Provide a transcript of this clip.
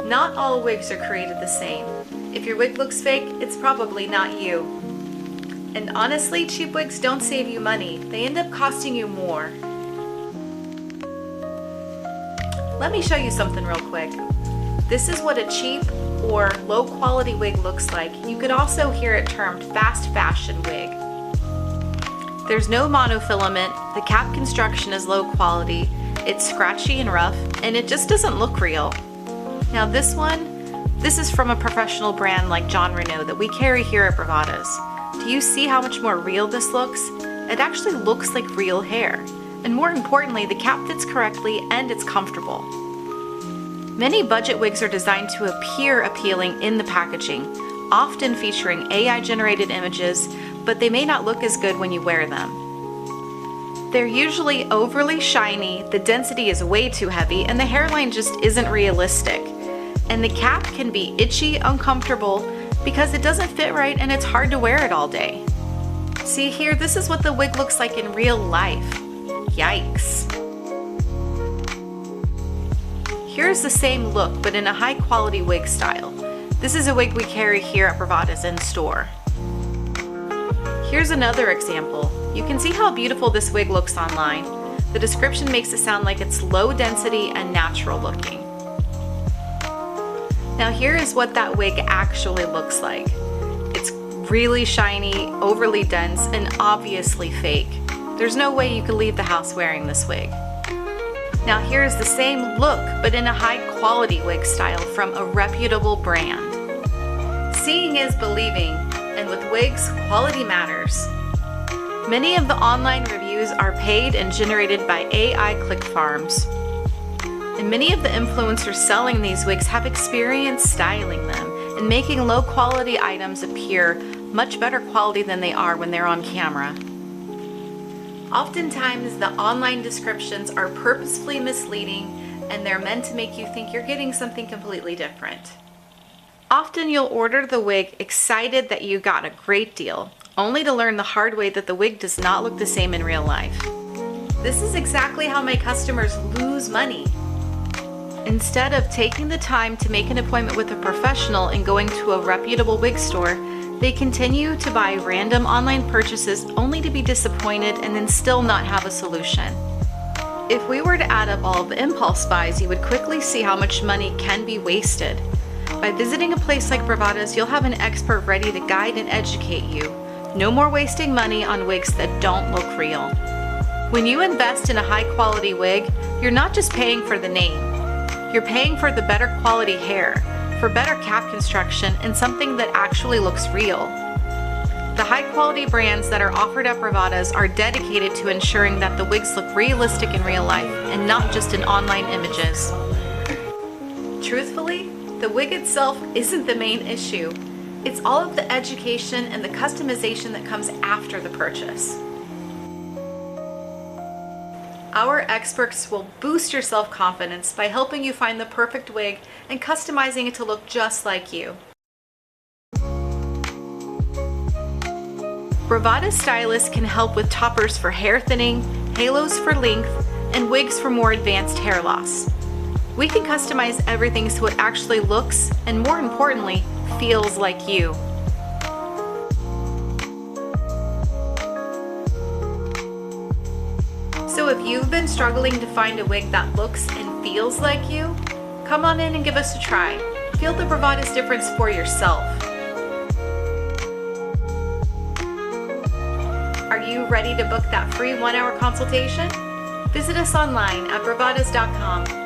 Not all wigs are created the same. If your wig looks fake, it's probably not you. And honestly, cheap wigs don't save you money. They end up costing you more. Let me show you something real quick. This is what a cheap or low quality wig looks like. You could also hear it termed fast fashion wig. There's no monofilament, the cap construction is low quality, it's scratchy and rough, and it just doesn't look real. Now this is from a professional brand like John Renault that we carry here at Bravadas. Do you see how much more real this looks? It actually looks like real hair. And more importantly, the cap fits correctly and it's comfortable. Many budget wigs are designed to appear appealing in the packaging, often featuring AI-generated images, but they may not look as good when you wear them. They're usually overly shiny, the density is way too heavy, and the hairline just isn't realistic. And the cap can be itchy, uncomfortable, because it doesn't fit right and it's hard to wear it all day. See here, this is what the wig looks like in real life. Yikes. Here's the same look, but in a high quality wig style. This is a wig we carry here at Bravadas in store. Here's another example. You can see how beautiful this wig looks online. The description makes it sound like it's low density and natural looking. Now here is what that wig actually looks like. It's really shiny, overly dense, and obviously fake. There's no way you could leave the house wearing this wig. Now here's the same look, but in a high quality wig style from a reputable brand. Seeing is believing, and with wigs, quality matters. Many of the online reviews are paid and generated by AI click farms. And many of the influencers selling these wigs have experience styling them and making low quality items appear much better quality than they are when they're on camera. Oftentimes, the online descriptions are purposefully misleading and they're meant to make you think you're getting something completely different. Often you'll order the wig excited that you got a great deal, only to learn the hard way that the wig does not look the same in real life. This is exactly how my customers lose money. Instead of taking the time to make an appointment with a professional and going to a reputable wig store, they continue to buy random online purchases only to be disappointed and then still not have a solution. If we were to add up all of the impulse buys, you would quickly see how much money can be wasted. By visiting a place like Bravadas, you'll have an expert ready to guide and educate you. No more wasting money on wigs that don't look real. When you invest in a high quality wig, you're not just paying for the name. You're paying for the better quality hair, for better cap construction, and something that actually looks real. The high quality brands that are offered at Bravadas are dedicated to ensuring that the wigs look realistic in real life and not just in online images. Truthfully, the wig itself isn't the main issue. It's all of the education and the customization that comes after the purchase. Our experts will boost your self-confidence by helping you find the perfect wig and customizing it to look just like you. Bravadas stylists can help with toppers for hair thinning, halos for length, and wigs for more advanced hair loss. We can customize everything so it actually looks, and more importantly, feels like you. So if you've been struggling to find a wig that looks and feels like you, come on in and give us a try. Feel the Bravadas difference for yourself. Are you ready to book that free 1-hour consultation? Visit us online at bravadas.com.